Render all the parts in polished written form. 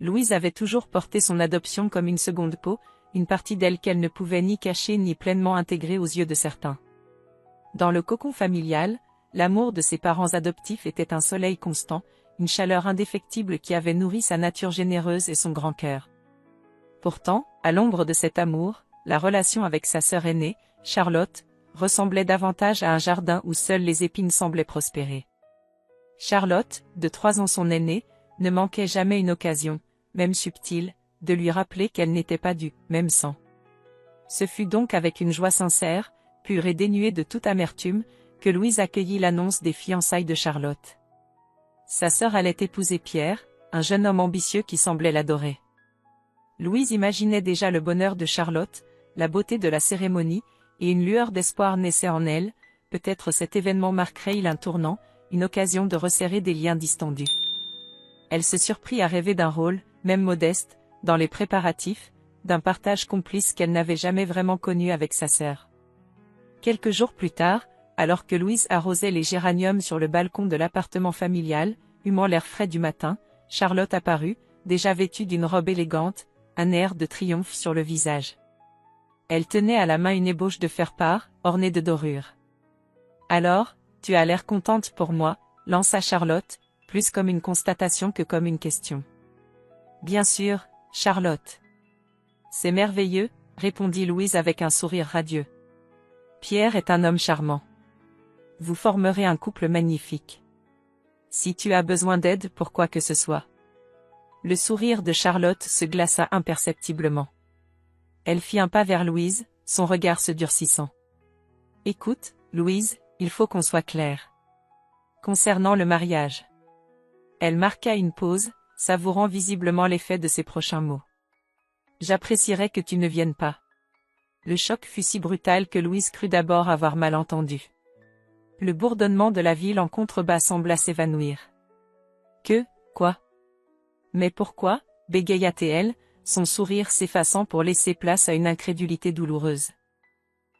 Louise avait toujours porté son adoption comme une seconde peau, une partie d'elle qu'elle ne pouvait ni cacher ni pleinement intégrer aux yeux de certains. Dans le cocon familial, l'amour de ses parents adoptifs était un soleil constant, une chaleur indéfectible qui avait nourri sa nature généreuse et son grand cœur. Pourtant, à l'ombre de cet amour, la relation avec sa sœur aînée, Charlotte, ressemblait davantage à un jardin où seules les épines semblaient prospérer. Charlotte, de 3 ans son aînée, ne manquait jamais une occasion, même subtile, de lui rappeler qu'elle n'était pas du même sang. Ce fut donc avec une joie sincère, pure et dénuée de toute amertume, que Louise accueillit l'annonce des fiançailles de Charlotte. Sa sœur allait épouser Pierre, un jeune homme ambitieux qui semblait l'adorer. Louise imaginait déjà le bonheur de Charlotte, la beauté de la cérémonie, et une lueur d'espoir naissait en elle, peut-être cet événement marquerait-il un tournant, une occasion de resserrer des liens distendus. Elle se surprit à rêver d'un rôle, même modeste, dans les préparatifs, d'un partage complice qu'elle n'avait jamais vraiment connu avec sa sœur. Quelques jours plus tard, alors que Louise arrosait les géraniums sur le balcon de l'appartement familial, humant l'air frais du matin, Charlotte apparut, déjà vêtue d'une robe élégante, un air de triomphe sur le visage. Elle tenait à la main une ébauche de faire-part, ornée de dorures. « Alors, tu as l'air contente pour moi », lança Charlotte, plus comme une constatation que comme une question. « Bien sûr, Charlotte. »« C'est merveilleux », répondit Louise avec un sourire radieux. « Pierre est un homme charmant. Vous formerez un couple magnifique. Si tu as besoin d'aide pour quoi que ce soit. » Le sourire de Charlotte se glaça imperceptiblement. Elle fit un pas vers Louise, son regard se durcissant. « Écoute, Louise, il faut qu'on soit clair. Concernant le mariage. » Elle marqua une pause, savourant visiblement l'effet de ses prochains mots. « J'apprécierais que tu ne viennes pas. » Le choc fut si brutal que Louise crut d'abord avoir mal entendu. Le bourdonnement de la ville en contrebas sembla s'évanouir. « Que, quoi ? Mais pourquoi ?» bégaya-t-elle, son sourire s'effaçant pour laisser place à une incrédulité douloureuse.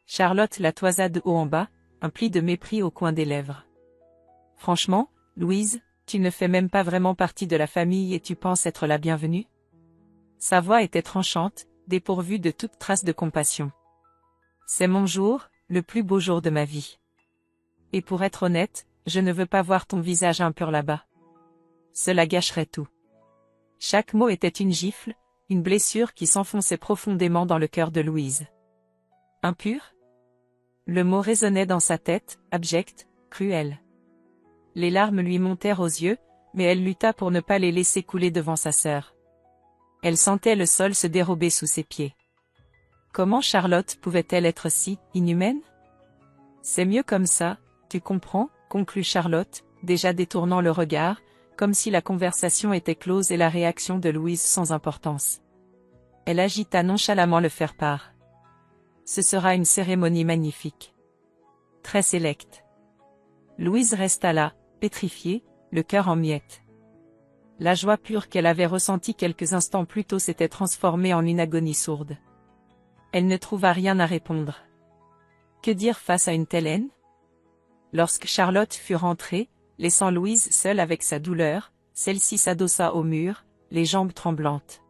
Charlotte la toisa de haut en bas, un pli de mépris au coin des lèvres. « Franchement, Louise, tu ne fais même pas vraiment partie de la famille et tu penses être la bienvenue ?» Sa voix était tranchante, dépourvue de toute trace de compassion. « C'est mon jour, le plus beau jour de ma vie. Et pour être honnête, je ne veux pas voir ton visage impur là-bas. Cela gâcherait tout. » Chaque mot était une gifle, une blessure qui s'enfonçait profondément dans le cœur de Louise. Impur ? Le mot résonnait dans sa tête, abject, cruel. Les larmes lui montèrent aux yeux, mais elle lutta pour ne pas les laisser couler devant sa sœur. Elle sentait le sol se dérober sous ses pieds. Comment Charlotte pouvait-elle être si inhumaine ? C'est mieux comme ça, tu comprends, conclut Charlotte, déjà détournant le regard, comme si la conversation était close et la réaction de Louise sans importance. Elle agita nonchalamment le faire-part. Ce sera une cérémonie magnifique. Très sélecte. Louise resta là, pétrifiée, le cœur en miettes. La joie pure qu'elle avait ressentie quelques instants plus tôt s'était transformée en une agonie sourde. Elle ne trouva rien à répondre. Que dire face à une telle haine ? Lorsque Charlotte fut rentrée, laissant Louise seule avec sa douleur, celle-ci s'adossa au mur, les jambes tremblantes.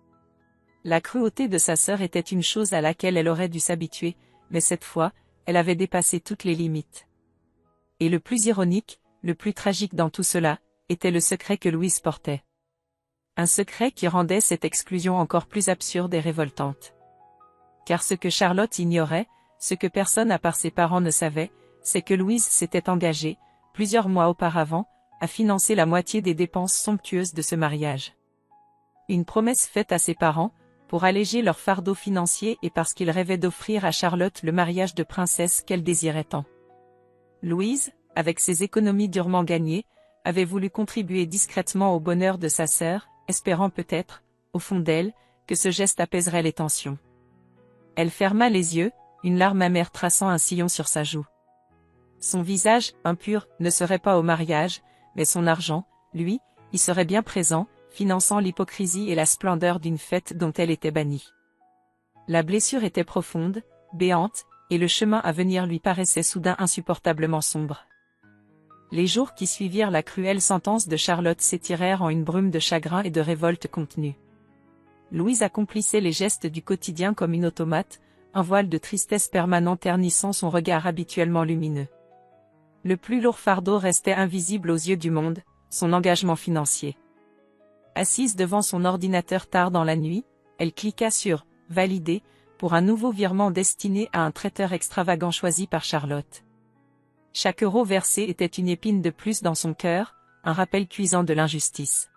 La cruauté de sa sœur était une chose à laquelle elle aurait dû s'habituer, mais cette fois, elle avait dépassé toutes les limites. Et le plus ironique, le plus tragique dans tout cela, était le secret que Louise portait. Un secret qui rendait cette exclusion encore plus absurde et révoltante. Car ce que Charlotte ignorait, ce que personne à part ses parents ne savait, c'est que Louise s'était engagée, plusieurs mois auparavant, à financer la moitié des dépenses somptueuses de ce mariage. Une promesse faite à ses parents, pour alléger leur fardeau financier et parce qu'ils rêvaient d'offrir à Charlotte le mariage de princesse qu'elle désirait tant. Louise, avec ses économies durement gagnées, avait voulu contribuer discrètement au bonheur de sa sœur, espérant peut-être, au fond d'elle, que ce geste apaiserait les tensions. Elle ferma les yeux, une larme amère traçant un sillon sur sa joue. Son visage, impur, ne serait pas au mariage, mais son argent, lui, y serait bien présent, finançant l'hypocrisie et la splendeur d'une fête dont elle était bannie. La blessure était profonde, béante, et le chemin à venir lui paraissait soudain insupportablement sombre. Les jours qui suivirent la cruelle sentence de Charlotte s'étirèrent en une brume de chagrin et de révolte contenue. Louise accomplissait les gestes du quotidien comme une automate, un voile de tristesse permanent ternissant son regard habituellement lumineux. Le plus lourd fardeau restait invisible aux yeux du monde, son engagement financier. Assise devant son ordinateur tard dans la nuit, elle cliqua sur « Valider » pour un nouveau virement destiné à un traiteur extravagant choisi par Charlotte. Chaque euro versé était une épine de plus dans son cœur, un rappel cuisant de l'injustice.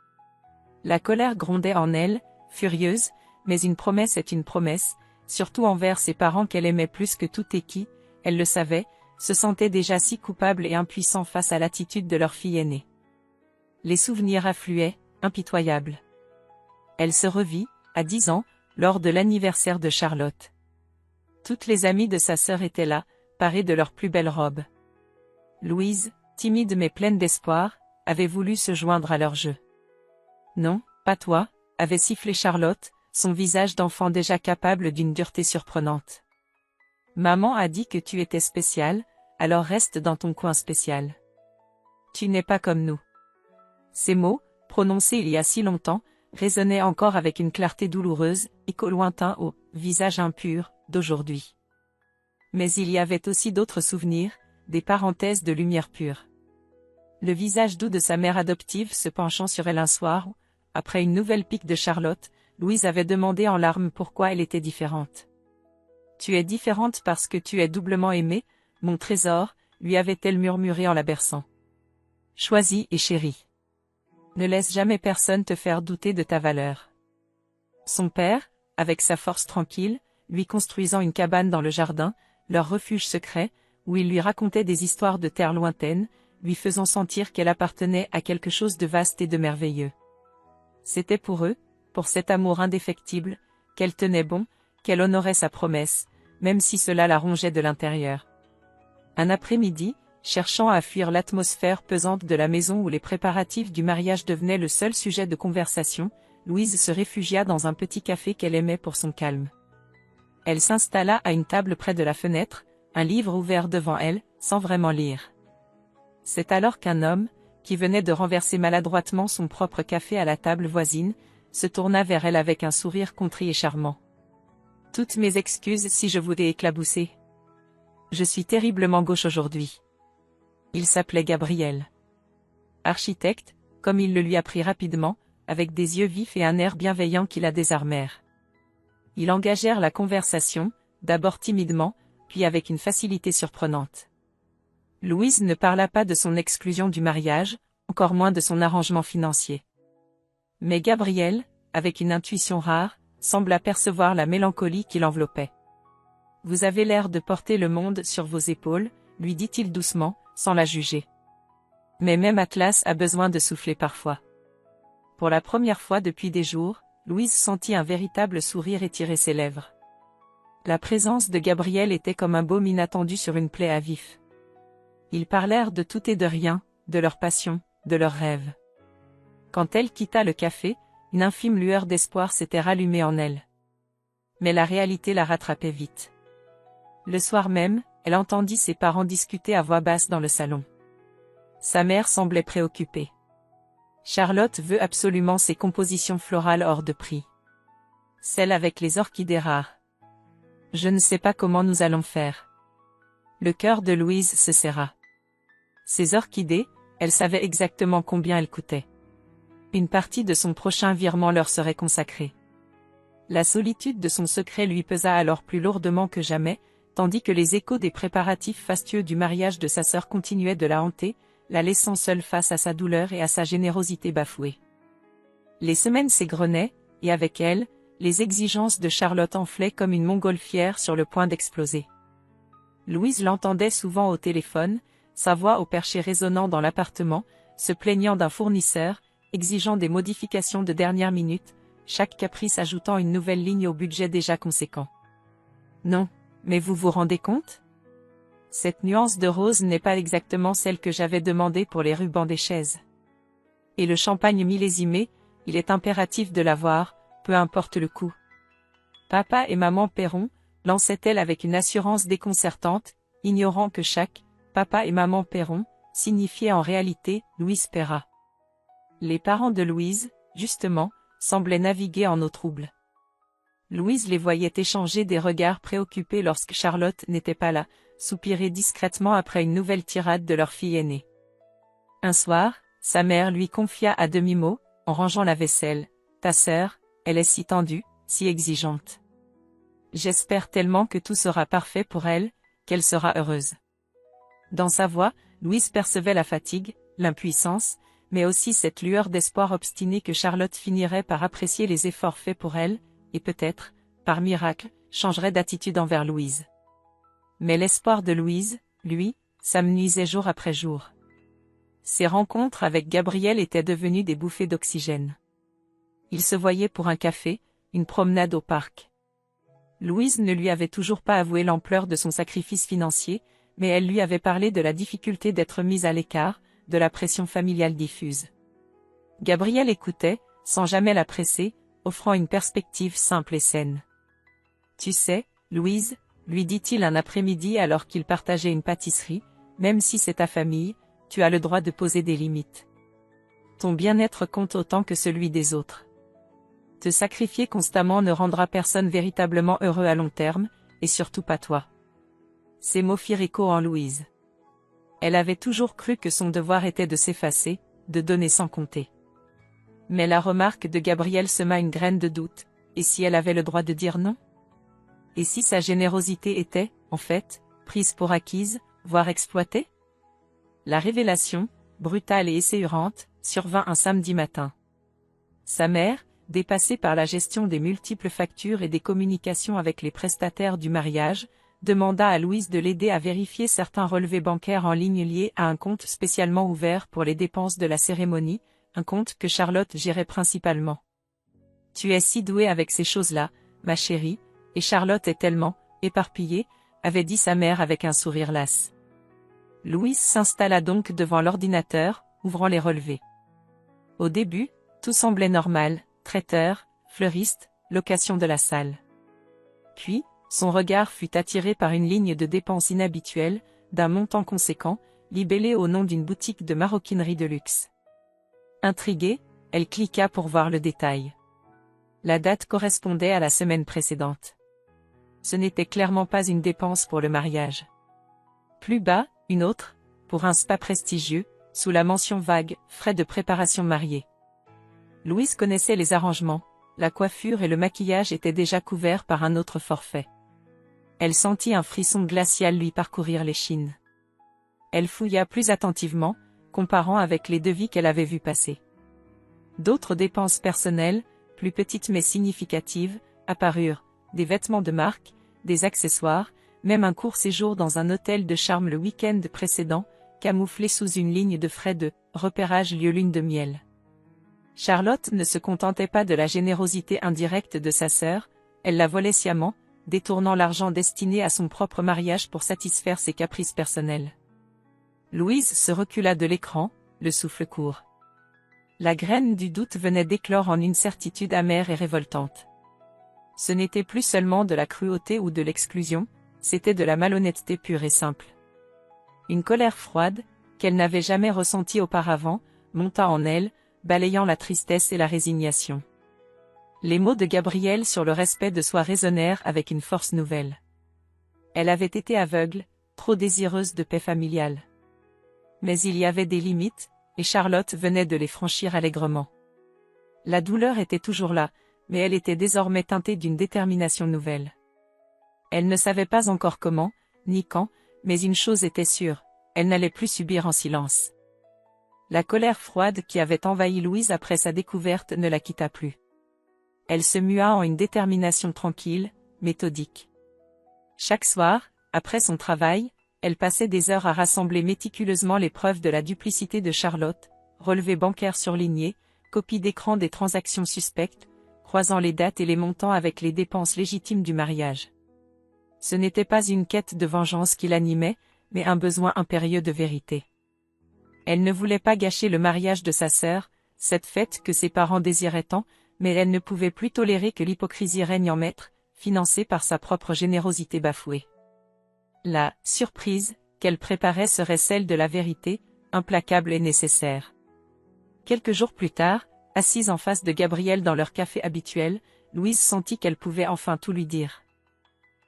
La colère grondait en elle, furieuse, mais une promesse est une promesse, surtout envers ses parents qu'elle aimait plus que tout et qui, elle le savait, se sentaient déjà si coupables et impuissants face à l'attitude de leur fille aînée. Les souvenirs affluaient, impitoyables. Elle se revit, à 10 ans, lors de l'anniversaire de Charlotte. Toutes les amies de sa sœur étaient là, parées de leurs plus belles robes. Louise, timide mais pleine d'espoir, avait voulu se joindre à leur jeu. « Non, pas toi », avait sifflé Charlotte, son visage d'enfant déjà capable d'une dureté surprenante. « Maman a dit que tu étais spécial, alors reste dans ton coin spécial. Tu n'es pas comme nous. » Ces mots, prononcés il y a si longtemps, résonnaient encore avec une clarté douloureuse, écho lointain au « visage impur » d'aujourd'hui. Mais il y avait aussi d'autres souvenirs, des parenthèses de lumière pure. Le visage doux de sa mère adoptive se penchant sur elle un soir où, après une nouvelle pique de Charlotte, Louise avait demandé en larmes pourquoi elle était différente. « Tu es différente parce que tu es doublement aimée, mon trésor », lui avait-elle murmuré en la berçant. « Choisie et chérie. Ne laisse jamais personne te faire douter de ta valeur. » Son père, avec sa force tranquille, lui construisant une cabane dans le jardin, leur refuge secret, où il lui racontait des histoires de terre lointaines, lui faisant sentir qu'elle appartenait à quelque chose de vaste et de merveilleux. C'était pour eux, pour cet amour indéfectible, qu'elle tenait bon, qu'elle honorait sa promesse, même si cela la rongeait de l'intérieur. Un après-midi, cherchant à fuir l'atmosphère pesante de la maison où les préparatifs du mariage devenaient le seul sujet de conversation, Louise se réfugia dans un petit café qu'elle aimait pour son calme. Elle s'installa à une table près de la fenêtre, un livre ouvert devant elle, sans vraiment lire. C'est alors qu'un homme, qui venait de renverser maladroitement son propre café à la table voisine, se tourna vers elle avec un sourire contrit et charmant. « Toutes mes excuses si je vous ai éclaboussé. Je suis terriblement gauche aujourd'hui. » Il s'appelait Gabriel. Architecte, comme il le lui apprit rapidement, avec des yeux vifs et un air bienveillant qui la désarmèrent. Ils engagèrent la conversation, d'abord timidement, puis avec une facilité surprenante. Louise ne parla pas de son exclusion du mariage, encore moins de son arrangement financier. Mais Gabriel, avec une intuition rare, sembla percevoir la mélancolie qui l'enveloppait. « Vous avez l'air de porter le monde sur vos épaules », lui dit-il doucement, sans la juger. Mais même Atlas a besoin de souffler parfois. Pour la première fois depuis des jours, Louise sentit un véritable sourire étirer ses lèvres. La présence de Gabriel était comme un baume inattendu sur une plaie à vif. Ils parlèrent de tout et de rien, de leur passion, de leurs rêves. Quand elle quitta le café, une infime lueur d'espoir s'était rallumée en elle. Mais la réalité la rattrapait vite. Le soir même, elle entendit ses parents discuter à voix basse dans le salon. Sa mère semblait préoccupée. Charlotte veut absolument ses compositions florales hors de prix. Celles avec les orchidées rares. Je ne sais pas comment nous allons faire. Le cœur de Louise se serra. Ces orchidées, elle savait exactement combien elles coûtaient. Une partie de son prochain virement leur serait consacrée. La solitude de son secret lui pesa alors plus lourdement que jamais, tandis que les échos des préparatifs fastueux du mariage de sa sœur continuaient de la hanter, la laissant seule face à sa douleur et à sa générosité bafouée. Les semaines s'égrenaient, et avec elles, les exigences de Charlotte enflaient comme une montgolfière sur le point d'exploser. Louise l'entendait souvent au téléphone, sa voix au perché résonnant dans l'appartement, se plaignant d'un fournisseur, exigeant des modifications de dernière minute, chaque caprice ajoutant une nouvelle ligne au budget déjà conséquent. Non, mais vous vous rendez compte ? Cette nuance de rose n'est pas exactement celle que j'avais demandée pour les rubans des chaises. Et le champagne millésimé, il est impératif de l'avoir, peu importe le coût. Papa et maman paieront, lançait-elle avec une assurance déconcertante, ignorant que chaque « papa et maman paieront » signifiait en réalité « Louise paiera ». Les parents de Louise, justement, semblaient naviguer en eau trouble. Louise les voyait échanger des regards préoccupés lorsque Charlotte n'était pas là, soupirer discrètement après une nouvelle tirade de leur fille aînée. Un soir, sa mère lui confia à demi-mot, en rangeant la vaisselle, « Ta sœur, elle est si tendue, si exigeante. J'espère tellement que tout sera parfait pour elle, qu'elle sera heureuse. » Dans sa voix, Louise percevait la fatigue, l'impuissance, mais aussi cette lueur d'espoir obstiné que Charlotte finirait par apprécier les efforts faits pour elle, et peut-être, par miracle, changerait d'attitude envers Louise. Mais l'espoir de Louise, lui, s'amenuisait jour après jour. Ses rencontres avec Gabriel étaient devenues des bouffées d'oxygène. Ils se voyaient pour un café, une promenade au parc. Louise ne lui avait toujours pas avoué l'ampleur de son sacrifice financier, mais elle lui avait parlé de la difficulté d'être mise à l'écart, de la pression familiale diffuse. Gabriel écoutait, sans jamais la presser, offrant une perspective simple et saine. « Tu sais, Louise, » lui dit-il un après-midi alors qu'ils partageaient une pâtisserie, « même si c'est ta famille, tu as le droit de poser des limites. Ton bien-être compte autant que celui des autres. Te sacrifier constamment ne rendra personne véritablement heureux à long terme, et surtout pas toi. » Ces mots firent écho en Louise. Elle avait toujours cru que son devoir était de s'effacer, de donner sans compter. Mais la remarque de Gabriel sema une graine de doute, et si elle avait le droit de dire non? Et si sa générosité était, en fait, prise pour acquise, voire exploitée? La révélation, brutale et esséurante, survint un samedi matin. Sa mère, dépassée par la gestion des multiples factures et des communications avec les prestataires du mariage, demanda à Louise de l'aider à vérifier certains relevés bancaires en ligne liés à un compte spécialement ouvert pour les dépenses de la cérémonie, un compte que Charlotte gérait principalement. « Tu es si douée avec ces choses-là, ma chérie, et Charlotte est tellement éparpillée, » avait dit sa mère avec un sourire las. Louise s'installa donc devant l'ordinateur, ouvrant les relevés. Au début, tout semblait normal, traiteur, fleuriste, location de la salle. Puis, son regard fut attiré par une ligne de dépenses inhabituelle, d'un montant conséquent, libellée au nom d'une boutique de maroquinerie de luxe. Intriguée, elle cliqua pour voir le détail. La date correspondait à la semaine précédente. Ce n'était clairement pas une dépense pour le mariage. Plus bas, une autre, pour un spa prestigieux, sous la mention vague « Frais de préparation mariée ». Louise connaissait les arrangements, la coiffure et le maquillage étaient déjà couverts par un autre forfait. Elle sentit un frisson glacial lui parcourir l'échine. Elle fouilla plus attentivement, comparant avec les devis qu'elle avait vus passer. D'autres dépenses personnelles, plus petites mais significatives, apparurent, des vêtements de marque, des accessoires, même un court séjour dans un hôtel de charme le week-end précédent, camouflé sous une ligne de frais de repérage lieu lune de miel. Charlotte ne se contentait pas de la générosité indirecte de sa sœur, elle la volait sciemment, détournant l'argent destiné à son propre mariage pour satisfaire ses caprices personnels. Louise se recula de l'écran, le souffle court. La graine du doute venait d'éclore en une certitude amère et révoltante. Ce n'était plus seulement de la cruauté ou de l'exclusion, c'était de la malhonnêteté pure et simple. Une colère froide, qu'elle n'avait jamais ressentie auparavant, monta en elle, balayant la tristesse et la résignation. Les mots de Gabriel sur le respect de soi résonnèrent avec une force nouvelle. Elle avait été aveugle, trop désireuse de paix familiale. Mais il y avait des limites, et Charlotte venait de les franchir allègrement. La douleur était toujours là, mais elle était désormais teintée d'une détermination nouvelle. Elle ne savait pas encore comment, ni quand, mais une chose était sûre, elle n'allait plus subir en silence. La colère froide qui avait envahi Louise après sa découverte ne la quitta plus. Elle se mua en une détermination tranquille, méthodique. Chaque soir, après son travail, elle passait des heures à rassembler méticuleusement les preuves de la duplicité de Charlotte, relevés bancaires surlignés, copies d'écran des transactions suspectes, croisant les dates et les montants avec les dépenses légitimes du mariage. Ce n'était pas une quête de vengeance qui l'animait, mais un besoin impérieux de vérité. Elle ne voulait pas gâcher le mariage de sa sœur, cette fête que ses parents désiraient tant, mais elle ne pouvait plus tolérer que l'hypocrisie règne en maître, financée par sa propre générosité bafouée. La surprise qu'elle préparait serait celle de la vérité, implacable et nécessaire. Quelques jours plus tard, assise en face de Gabriel dans leur café habituel, Louise sentit qu'elle pouvait enfin tout lui dire.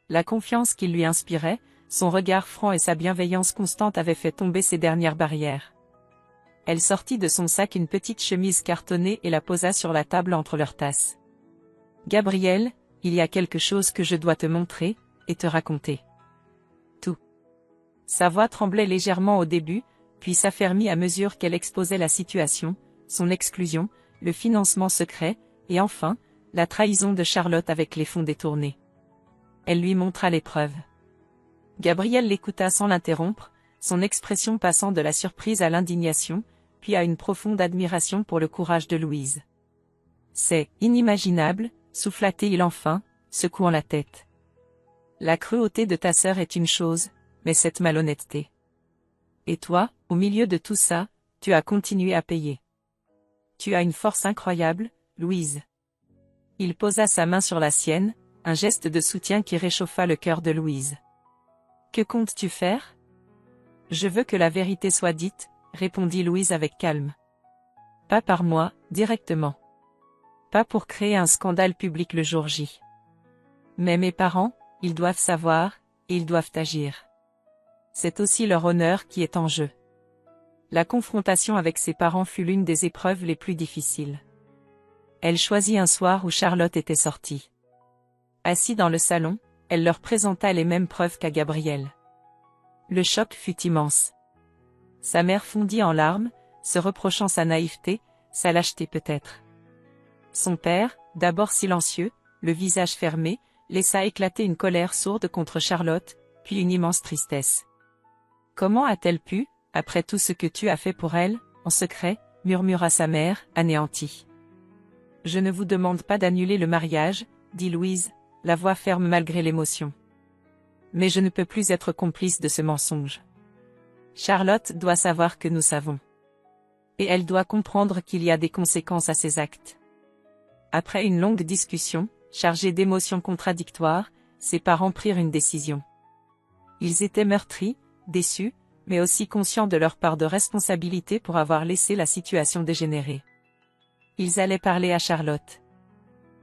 La confiance qu'il lui inspirait, son regard franc et sa bienveillance constante avaient fait tomber ses dernières barrières. Elle sortit de son sac une petite chemise cartonnée et la posa sur la table entre leurs tasses. « Gabriel, il y a quelque chose que je dois te montrer, et te raconter. » Tout. Sa voix tremblait légèrement au début, puis s'affermit à mesure qu'elle exposait la situation, son exclusion, le financement secret, et enfin, la trahison de Charlotte avec les fonds détournés. Elle lui montra les preuves. Gabriel l'écouta sans l'interrompre, son expression passant de la surprise à l'indignation, puis à une profonde admiration pour le courage de Louise. « C'est inimaginable, souffla-t-il enfin, secouant la tête. La cruauté de ta sœur est une chose, mais cette malhonnêteté. Et toi, au milieu de tout ça, tu as continué à payer. Tu as une force incroyable, Louise. » Il posa sa main sur la sienne, un geste de soutien qui réchauffa le cœur de Louise. « Que comptes-tu faire ? » « Je veux que la vérité soit dite, » répondit Louise avec calme. « Pas par moi, directement. Pas pour créer un scandale public le jour J. Mais mes parents, ils doivent savoir, et ils doivent agir. C'est aussi leur honneur qui est en jeu. » La confrontation avec ses parents fut l'une des épreuves les plus difficiles. Elle choisit un soir où Charlotte était sortie. Assis dans le salon, elle leur présenta les mêmes preuves qu'à Gabriel. Le choc fut immense. Sa mère fondit en larmes, se reprochant sa naïveté, sa lâcheté peut-être. Son père, d'abord silencieux, le visage fermé, laissa éclater une colère sourde contre Charlotte, puis une immense tristesse. « Comment a-t-elle pu, après tout ce que tu as fait pour elle, en secret ?» murmura sa mère, anéantie. « Je ne vous demande pas d'annuler le mariage, » dit Louise, la voix ferme malgré l'émotion. « Mais je ne peux plus être complice de ce mensonge. Charlotte doit savoir que nous savons. Et elle doit comprendre qu'il y a des conséquences à ses actes. » Après une longue discussion, chargée d'émotions contradictoires, ses parents prirent une décision. Ils étaient meurtris, déçus, mais aussi conscients de leur part de responsabilité pour avoir laissé la situation dégénérer. Ils allaient parler à Charlotte.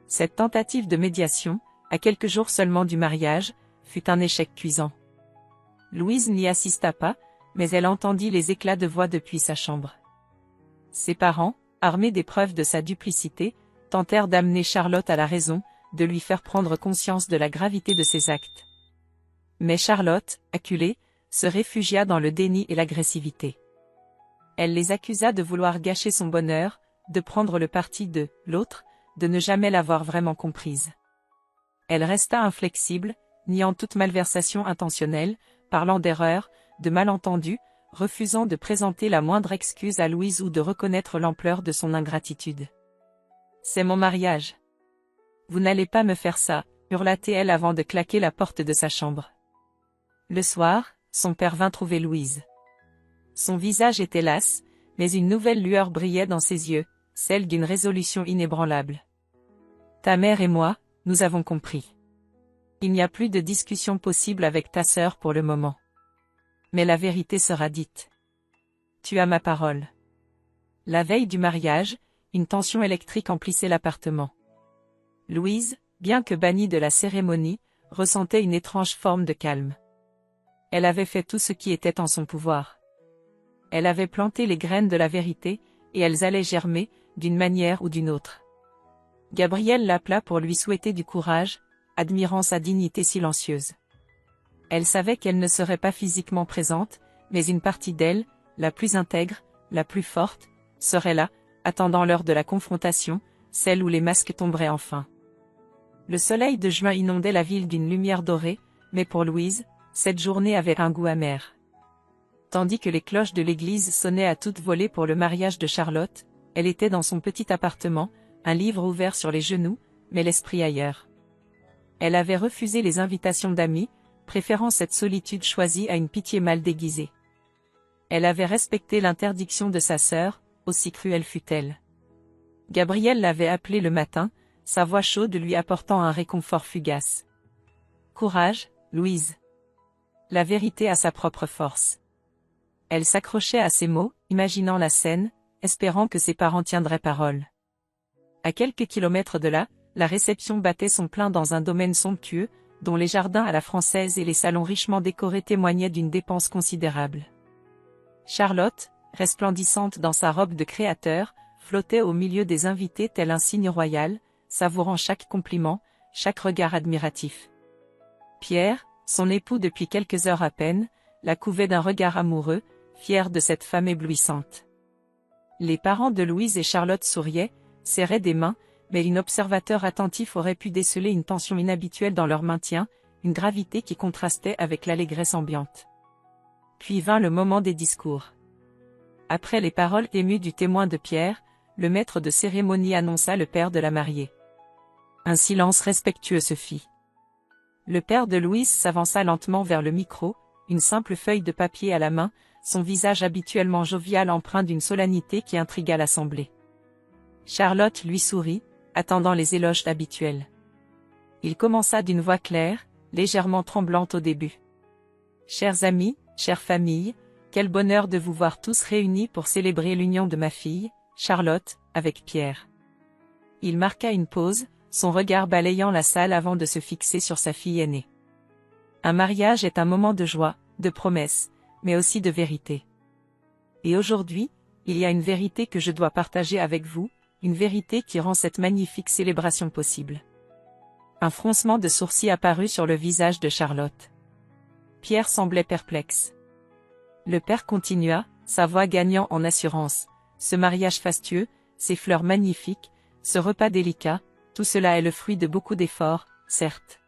Cette tentative de médiation, à quelques jours seulement du mariage, fut un échec cuisant. Louise n'y assista pas, mais elle entendit les éclats de voix depuis sa chambre. Ses parents, armés des preuves de sa duplicité, tentèrent d'amener Charlotte à la raison, de lui faire prendre conscience de la gravité de ses actes. Mais Charlotte, acculée, se réfugia dans le déni et l'agressivité. Elle les accusa de vouloir gâcher son bonheur, de prendre le parti de l'autre, de ne jamais l'avoir vraiment comprise. Elle resta inflexible, niant toute malversation intentionnelle, parlant d'erreurs, de malentendus, refusant de présenter la moindre excuse à Louise ou de reconnaître l'ampleur de son ingratitude. « C'est mon mariage. Vous n'allez pas me faire ça, » hurla-t-elle avant de claquer la porte de sa chambre. Le soir, son père vint trouver Louise. Son visage était las, mais une nouvelle lueur brillait dans ses yeux, celle d'une résolution inébranlable. « Ta mère et moi, nous avons compris. Il n'y a plus de discussion possible avec ta sœur pour le moment. Mais la vérité sera dite. Tu as ma parole. » La veille du mariage, une tension électrique emplissait l'appartement. Louise, bien que bannie de la cérémonie, ressentait une étrange forme de calme. Elle avait fait tout ce qui était en son pouvoir. Elle avait planté les graines de la vérité, et elles allaient germer, d'une manière ou d'une autre. Gabriel l'appela pour lui souhaiter du courage, admirant sa dignité silencieuse. Elle savait qu'elle ne serait pas physiquement présente, mais une partie d'elle, la plus intègre, la plus forte, serait là, attendant l'heure de la confrontation, celle où les masques tomberaient enfin. Le soleil de juin inondait la ville d'une lumière dorée, mais pour Louise, cette journée avait un goût amer. Tandis que les cloches de l'église sonnaient à toute volée pour le mariage de Charlotte, elle était dans son petit appartement, un livre ouvert sur les genoux, mais l'esprit ailleurs. Elle avait refusé les invitations d'amis, préférant cette solitude choisie à une pitié mal déguisée. Elle avait respecté l'interdiction de sa sœur, aussi cruelle fût-elle. Gabriel l'avait appelée le matin, sa voix chaude lui apportant un réconfort fugace. « Courage, Louise. La vérité a sa propre force. » Elle s'accrochait à ces mots, imaginant la scène, espérant que ses parents tiendraient parole. À quelques kilomètres de là, la réception battait son plein dans un domaine somptueux, dont les jardins à la française et les salons richement décorés témoignaient d'une dépense considérable. Charlotte, resplendissante dans sa robe de créateur, flottait au milieu des invités tel un signe royal, savourant chaque compliment, chaque regard admiratif. Pierre, son époux depuis quelques heures à peine, la couvait d'un regard amoureux, fier de cette femme éblouissante. Les parents de Louise et Charlotte souriaient, serraient des mains, mais un observateur attentif aurait pu déceler une tension inhabituelle dans leur maintien, une gravité qui contrastait avec l'allégresse ambiante. Puis vint le moment des discours. Après les paroles émues du témoin de Pierre, le maître de cérémonie annonça le père de la mariée. Un silence respectueux se fit. Le père de Louise s'avança lentement vers le micro, une simple feuille de papier à la main, son visage habituellement jovial empreint d'une solennité qui intrigua l'assemblée. Charlotte lui sourit, attendant les éloges habituels. Il commença d'une voix claire, légèrement tremblante au début. Chers amis, chère famille, quel bonheur de vous voir tous réunis pour célébrer l'union de ma fille, Charlotte, avec Pierre. Il marqua une pause, son regard balayant la salle avant de se fixer sur sa fille aînée. Un mariage est un moment de joie, de promesse, mais aussi de vérité. Et aujourd'hui, il y a une vérité que je dois partager avec vous, une vérité qui rend cette magnifique célébration possible. Un froncement de sourcils apparut sur le visage de Charlotte. Pierre semblait perplexe. Le père continua, sa voix gagnant en assurance. Ce mariage fastueux, ces fleurs magnifiques, ce repas délicat, tout cela est le fruit de beaucoup d'efforts, certes.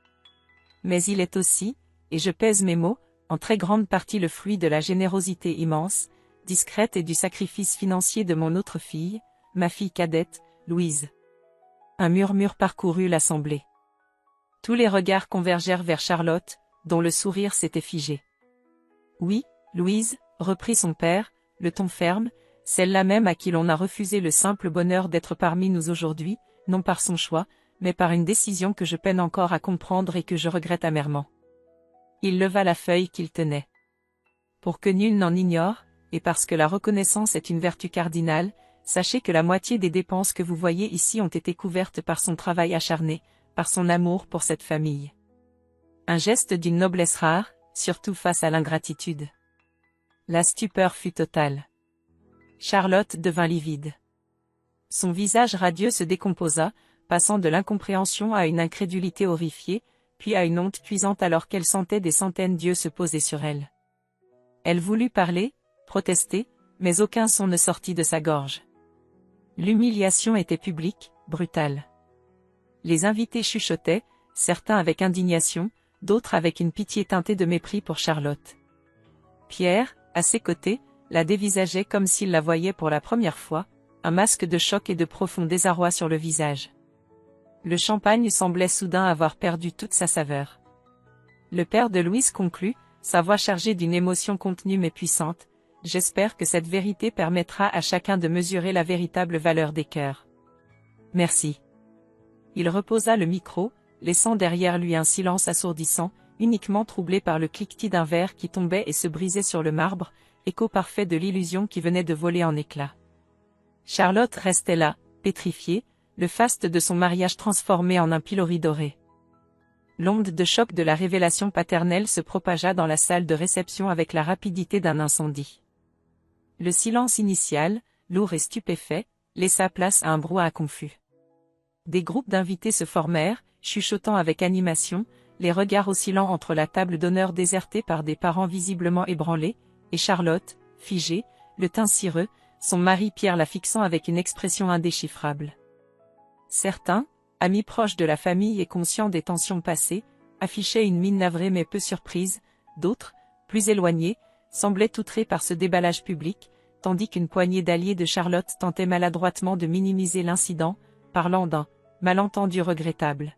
Mais il est aussi, et je pèse mes mots, en très grande partie le fruit de la générosité immense, discrète et du sacrifice financier de mon autre fille, ma fille cadette, Louise. Un murmure parcourut l'assemblée. Tous les regards convergèrent vers Charlotte, dont le sourire s'était figé. Oui, Louise, reprit son père, le ton ferme, celle-là même à qui l'on a refusé le simple bonheur d'être parmi nous aujourd'hui, non par son choix, mais par une décision que je peine encore à comprendre et que je regrette amèrement. Il leva la feuille qu'il tenait. Pour que nul n'en ignore, et parce que la reconnaissance est une vertu cardinale, sachez que la moitié des dépenses que vous voyez ici ont été couvertes par son travail acharné, par son amour pour cette famille. Un geste d'une noblesse rare, surtout face à l'ingratitude. La stupeur fut totale. Charlotte devint livide. Son visage radieux se décomposa, passant de l'incompréhension à une incrédulité horrifiée, puis à une honte cuisante alors qu'elle sentait des centaines d'yeux se poser sur elle. Elle voulut parler, protester, mais aucun son ne sortit de sa gorge. L'humiliation était publique, brutale. Les invités chuchotaient, certains avec indignation, d'autres avec une pitié teintée de mépris pour Charlotte. Pierre, à ses côtés, la dévisageait comme s'il la voyait pour la première fois, un masque de choc et de profond désarroi sur le visage. Le champagne semblait soudain avoir perdu toute sa saveur. Le père de Louise conclut, sa voix chargée d'une émotion contenue mais puissante. J'espère que cette vérité permettra à chacun de mesurer la véritable valeur des cœurs. Merci. Il reposa le micro, laissant derrière lui un silence assourdissant, uniquement troublé par le cliquetis d'un verre qui tombait et se brisait sur le marbre, écho parfait de l'illusion qui venait de voler en éclats. Charlotte restait là, pétrifiée, le faste de son mariage transformé en un pilori doré. L'onde de choc de la révélation paternelle se propagea dans la salle de réception avec la rapidité d'un incendie. Le silence initial, lourd et stupéfait, laissa place à un brouhaha confus. Des groupes d'invités se formèrent, chuchotant avec animation, les regards oscillant entre la table d'honneur désertée par des parents visiblement ébranlés, et Charlotte, figée, le teint cireux, son mari Pierre la fixant avec une expression indéchiffrable. Certains, amis proches de la famille et conscients des tensions passées, affichaient une mine navrée mais peu surprise, d'autres, plus éloignés, semblaient outrés par ce déballage public, tandis qu'une poignée d'alliés de Charlotte tentait maladroitement de minimiser l'incident, parlant d'un malentendu regrettable.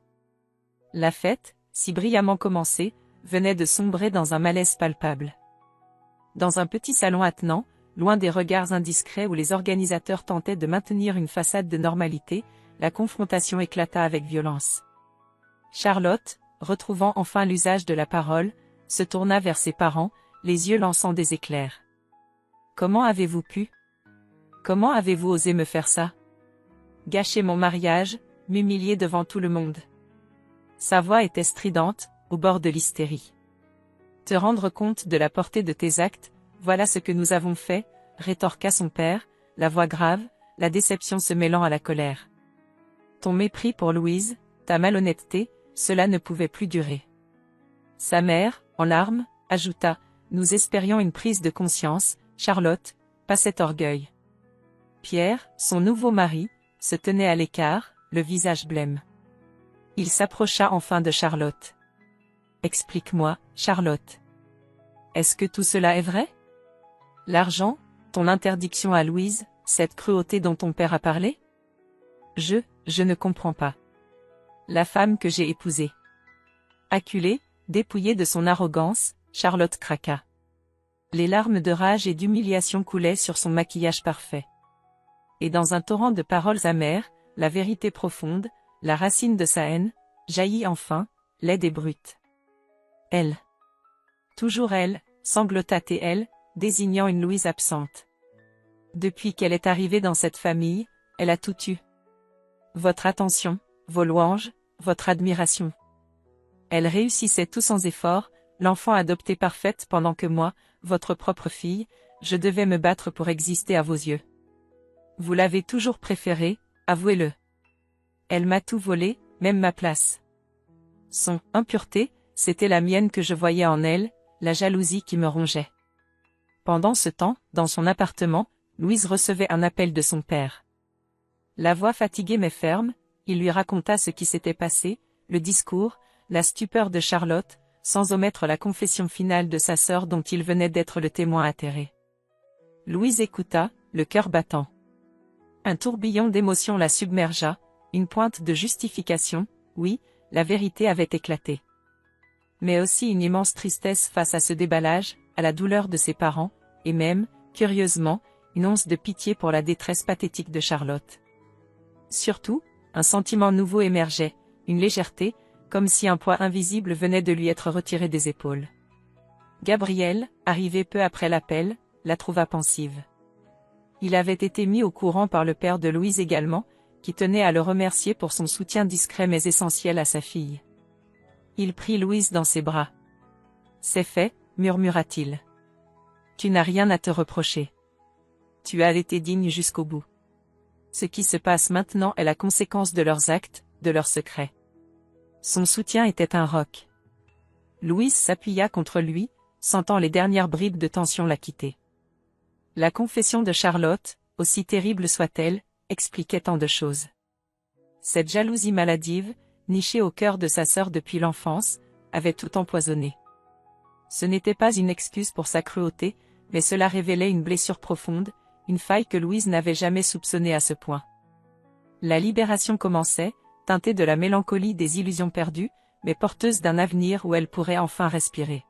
La fête, si brillamment commencée, venait de sombrer dans un malaise palpable. Dans un petit salon attenant, loin des regards indiscrets où les organisateurs tentaient de maintenir une façade de normalité, la confrontation éclata avec violence. Charlotte, retrouvant enfin l'usage de la parole, se tourna vers ses parents, les yeux lançant des éclairs. « Comment avez-vous pu ? Comment avez-vous osé me faire ça ? Gâcher mon mariage, m'humilier devant tout le monde. Sa voix était stridente, au bord de l'hystérie. Te rendre compte de la portée de tes actes, voilà ce que nous avons fait, rétorqua son père, la voix grave, la déception se mêlant à la colère. Ton mépris pour Louise, ta malhonnêteté, cela ne pouvait plus durer. Sa mère, en larmes, ajouta, nous espérions une prise de conscience, Charlotte, pas cet orgueil. Pierre, son nouveau mari, se tenait à l'écart, le visage blême. Il s'approcha enfin de Charlotte. Explique-moi, Charlotte. Est-ce que tout cela est vrai? L'argent, ton interdiction à Louise, cette cruauté dont ton père a parlé? Je ne comprends pas. La femme que j'ai épousée. Acculée, dépouillée de son arrogance, Charlotte craqua. Les larmes de rage et d'humiliation coulaient sur son maquillage parfait. Et dans un torrent de paroles amères, la vérité profonde, la racine de sa haine, jaillit enfin, laide et brute. Elle. Toujours elle, sanglota-t-elle, désignant une Louise absente. Depuis qu'elle est arrivée dans cette famille, elle a tout eu. Votre attention, vos louanges, votre admiration. Elle réussissait tout sans effort, l'enfant adoptée parfaite pendant que moi, votre propre fille, je devais me battre pour exister à vos yeux. Vous l'avez toujours préférée, avouez-le. Elle m'a tout volé, même ma place. Son impureté, c'était la mienne que je voyais en elle, la jalousie qui me rongeait. Pendant ce temps, dans son appartement, Louise recevait un appel de son père. La voix fatiguée mais ferme, il lui raconta ce qui s'était passé, le discours, la stupeur de Charlotte, sans omettre la confession finale de sa sœur dont il venait d'être le témoin atterré. Louise écouta, le cœur battant. Un tourbillon d'émotions la submergea, une pointe de justification, oui, la vérité avait éclaté. Mais aussi une immense tristesse face à ce déballage, à la douleur de ses parents, et même, curieusement, une once de pitié pour la détresse pathétique de Charlotte. Surtout, un sentiment nouveau émergeait, une légèreté, comme si un poids invisible venait de lui être retiré des épaules. Gabriel, arrivé peu après l'appel, la trouva pensive. Il avait été mis au courant par le père de Louise également, qui tenait à le remercier pour son soutien discret mais essentiel à sa fille. Il prit Louise dans ses bras. « C'est fait, murmura-t-il. Tu n'as rien à te reprocher. Tu as été digne jusqu'au bout. Ce qui se passe maintenant est la conséquence de leurs actes, de leurs secrets. » Son soutien était un roc. Louise s'appuya contre lui, sentant les dernières bribes de tension la quitter. La confession de Charlotte, aussi terrible soit-elle, expliquait tant de choses. Cette jalousie maladive, nichée au cœur de sa sœur depuis l'enfance, avait tout empoisonné. Ce n'était pas une excuse pour sa cruauté, mais cela révélait une blessure profonde, une faille que Louise n'avait jamais soupçonnée à ce point. La libération commençait, teintée de la mélancolie des illusions perdues, mais porteuse d'un avenir où elle pourrait enfin respirer.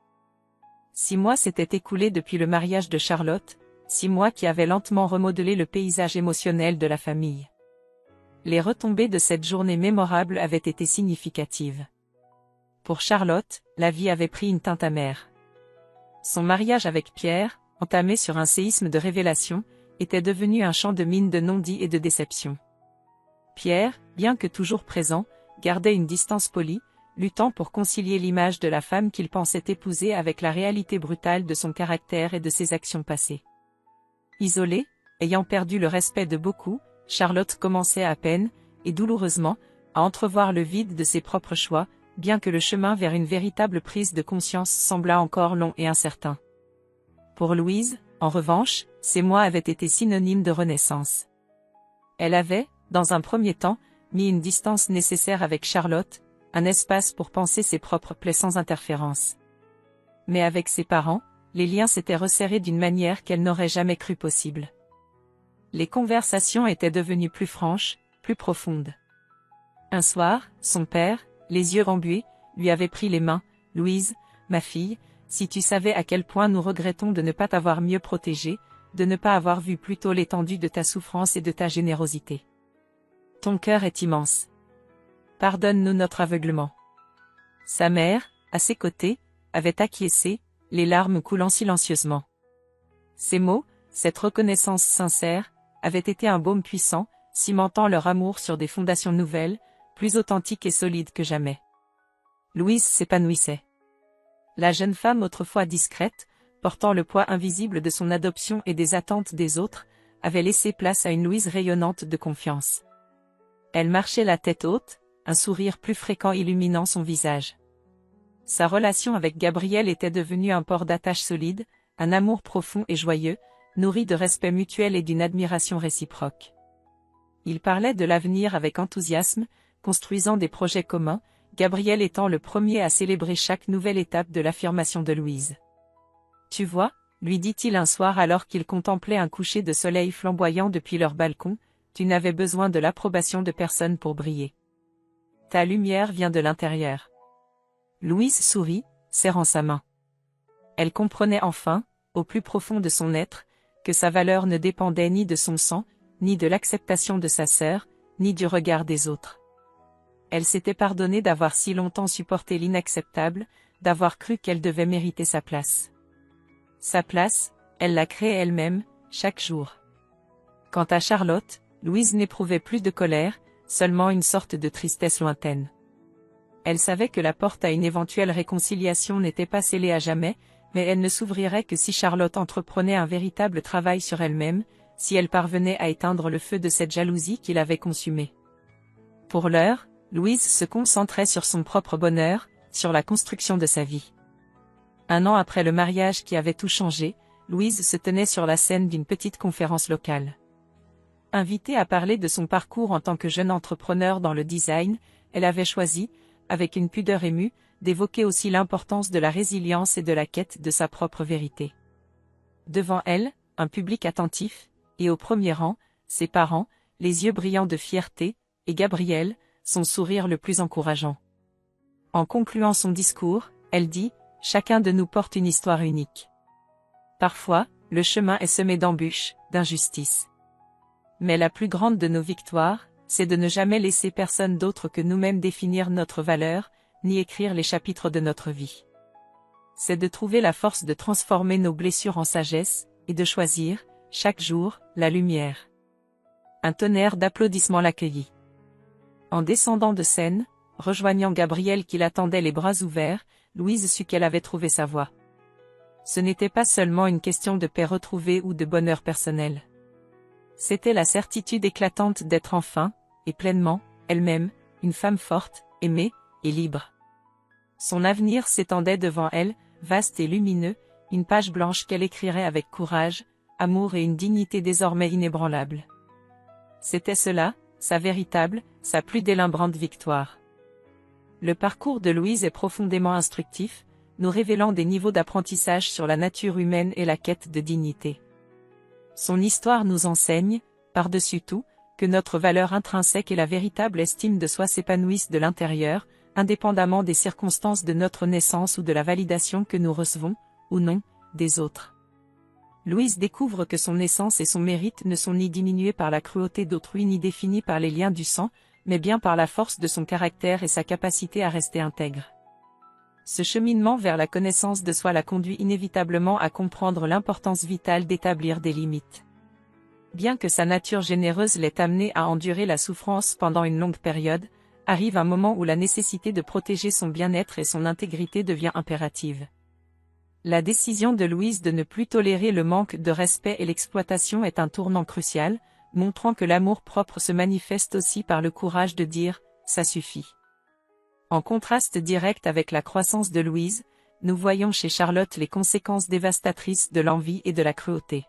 6 mois s'étaient écoulés depuis le mariage de Charlotte, 6 mois qui avaient lentement remodelé le paysage émotionnel de la famille. Les retombées de cette journée mémorable avaient été significatives. Pour Charlotte, la vie avait pris une teinte amère. Son mariage avec Pierre, entamé sur un séisme de révélation, était devenu un champ de mines de non-dits et de déceptions. Pierre, bien que toujours présent, gardait une distance polie, luttant pour concilier l'image de la femme qu'il pensait épouser avec la réalité brutale de son caractère et de ses actions passées. Isolée, ayant perdu le respect de beaucoup, Charlotte commençait à peine, et douloureusement, à entrevoir le vide de ses propres choix, bien que le chemin vers une véritable prise de conscience semblât encore long et incertain. Pour Louise, en revanche, ces mois avaient été synonymes de renaissance. Elle avait, dans un premier temps, mis une distance nécessaire avec Charlotte, un espace pour penser ses propres plaies sans interférence. Mais avec ses parents, les liens s'étaient resserrés d'une manière qu'elle n'aurait jamais cru possible. Les conversations étaient devenues plus franches, plus profondes. Un soir, son père, les yeux embués, lui avait pris les mains. « Louise, ma fille, si tu savais à quel point nous regrettons de ne pas t'avoir mieux protégée, de ne pas avoir vu plus tôt l'étendue de ta souffrance et de ta générosité. Ton cœur est immense. Pardonne-nous notre aveuglement. » Sa mère, à ses côtés, avait acquiescé, les larmes coulant silencieusement. Ces mots, cette reconnaissance sincère, avaient été un baume puissant, cimentant leur amour sur des fondations nouvelles, plus authentiques et solides que jamais. Louise s'épanouissait. La jeune femme autrefois discrète, portant le poids invisible de son adoption et des attentes des autres, avait laissé place à une Louise rayonnante de confiance. Elle marchait la tête haute, un sourire plus fréquent illuminant son visage. Sa relation avec Gabriel était devenue un port d'attache solide, un amour profond et joyeux, nourri de respect mutuel et d'une admiration réciproque. Ils parlaient de l'avenir avec enthousiasme, construisant des projets communs, Gabriel étant le premier à célébrer chaque nouvelle étape de l'affirmation de Louise. « Tu vois » lui dit-il un soir alors qu'ils contemplaient un coucher de soleil flamboyant depuis leur balcon, « tu n'avais besoin de l'approbation de personne pour briller. Ta lumière vient de l'intérieur. » Louise sourit, serrant sa main. Elle comprenait enfin, au plus profond de son être, que sa valeur ne dépendait ni de son sang, ni de l'acceptation de sa sœur, ni du regard des autres. Elle s'était pardonnée d'avoir si longtemps supporté l'inacceptable, d'avoir cru qu'elle devait mériter sa place. Sa place, elle la créait elle-même, chaque jour. Quant à Charlotte, Louise n'éprouvait plus de colère, seulement une sorte de tristesse lointaine. Elle savait que la porte à une éventuelle réconciliation n'était pas scellée à jamais, mais elle ne s'ouvrirait que si Charlotte entreprenait un véritable travail sur elle-même, si elle parvenait à éteindre le feu de cette jalousie qui l'avait consumée. Pour l'heure, Louise se concentrait sur son propre bonheur, sur la construction de sa vie. Un an après le mariage qui avait tout changé, Louise se tenait sur la scène d'une petite conférence locale. Invitée à parler de son parcours en tant que jeune entrepreneur dans le design, elle avait choisi, avec une pudeur émue, d'évoquer aussi l'importance de la résilience et de la quête de sa propre vérité. Devant elle, un public attentif, et au premier rang, ses parents, les yeux brillants de fierté, et Gabriel, son sourire le plus encourageant. En concluant son discours, elle dit « Chacun de nous porte une histoire unique. Parfois, le chemin est semé d'embûches, d'injustices. Mais la plus grande de nos victoires, c'est de ne jamais laisser personne d'autre que nous-mêmes définir notre valeur, ni écrire les chapitres de notre vie. C'est de trouver la force de transformer nos blessures en sagesse, et de choisir, chaque jour, la lumière. » Un tonnerre d'applaudissements l'accueillit. En descendant de scène, rejoignant Gabriel qui l'attendait les bras ouverts, Louise sut qu'elle avait trouvé sa voie. Ce n'était pas seulement une question de paix retrouvée ou de bonheur personnel. C'était la certitude éclatante d'être enfin, et pleinement, elle-même, une femme forte, aimée, et libre. Son avenir s'étendait devant elle, vaste et lumineux, une page blanche qu'elle écrirait avec courage, amour et une dignité désormais inébranlables. C'était cela, sa véritable, sa plus délimbrante victoire. Le parcours de Louise est profondément instructif, nous révélant des niveaux d'apprentissage sur la nature humaine et la quête de dignité. Son histoire nous enseigne, par-dessus tout, que notre valeur intrinsèque et la véritable estime de soi s'épanouissent de l'intérieur, indépendamment des circonstances de notre naissance ou de la validation que nous recevons, ou non, des autres. Louise découvre que son essence et son mérite ne sont ni diminués par la cruauté d'autrui ni définis par les liens du sang, mais bien par la force de son caractère et sa capacité à rester intègre. Ce cheminement vers la connaissance de soi la conduit inévitablement à comprendre l'importance vitale d'établir des limites. Bien que sa nature généreuse l'ait amenée à endurer la souffrance pendant une longue période, arrive un moment où la nécessité de protéger son bien-être et son intégrité devient impérative. La décision de Louise de ne plus tolérer le manque de respect et l'exploitation est un tournant crucial, montrant que l'amour-propre se manifeste aussi par le courage de dire « ça suffit ». En contraste direct avec la croissance de Louise, nous voyons chez Charlotte les conséquences dévastatrices de l'envie et de la cruauté.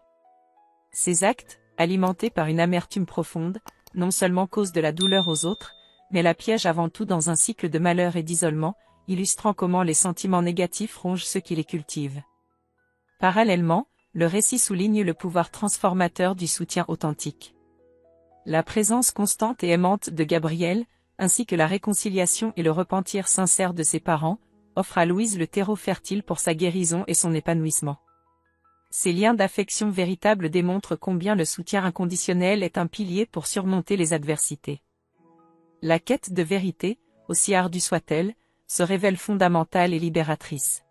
Ces actes, alimentés par une amertume profonde, non seulement causent de la douleur aux autres, mais la piègent avant tout dans un cycle de malheur et d'isolement, illustrant comment les sentiments négatifs rongent ceux qui les cultivent. Parallèlement, le récit souligne le pouvoir transformateur du soutien authentique. La présence constante et aimante de Gabriel, ainsi que la réconciliation et le repentir sincère de ses parents, offrent à Louise le terreau fertile pour sa guérison et son épanouissement. Ces liens d'affection véritables démontrent combien le soutien inconditionnel est un pilier pour surmonter les adversités. La quête de vérité, aussi ardue soit-elle, se révèle fondamentale et libératrice.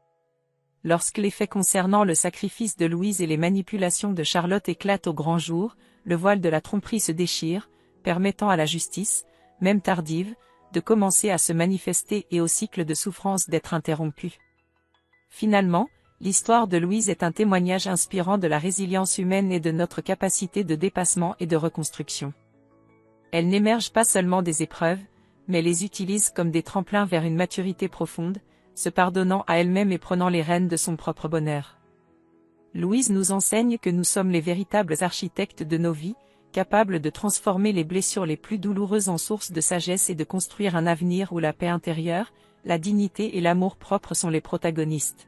Lorsque les faits concernant le sacrifice de Louise et les manipulations de Charlotte éclatent au grand jour, le voile de la tromperie se déchire, permettant à la justice, même tardive, de commencer à se manifester et au cycle de souffrance d'être interrompu. Finalement, l'histoire de Louise est un témoignage inspirant de la résilience humaine et de notre capacité de dépassement et de reconstruction. Elle n'émerge pas seulement des épreuves, mais les utilise comme des tremplins vers une maturité profonde, se pardonnant à elle-même et prenant les rênes de son propre bonheur. Louise nous enseigne que nous sommes les véritables architectes de nos vies, capables de transformer les blessures les plus douloureuses en source de sagesse et de construire un avenir où la paix intérieure, la dignité et l'amour propre sont les protagonistes.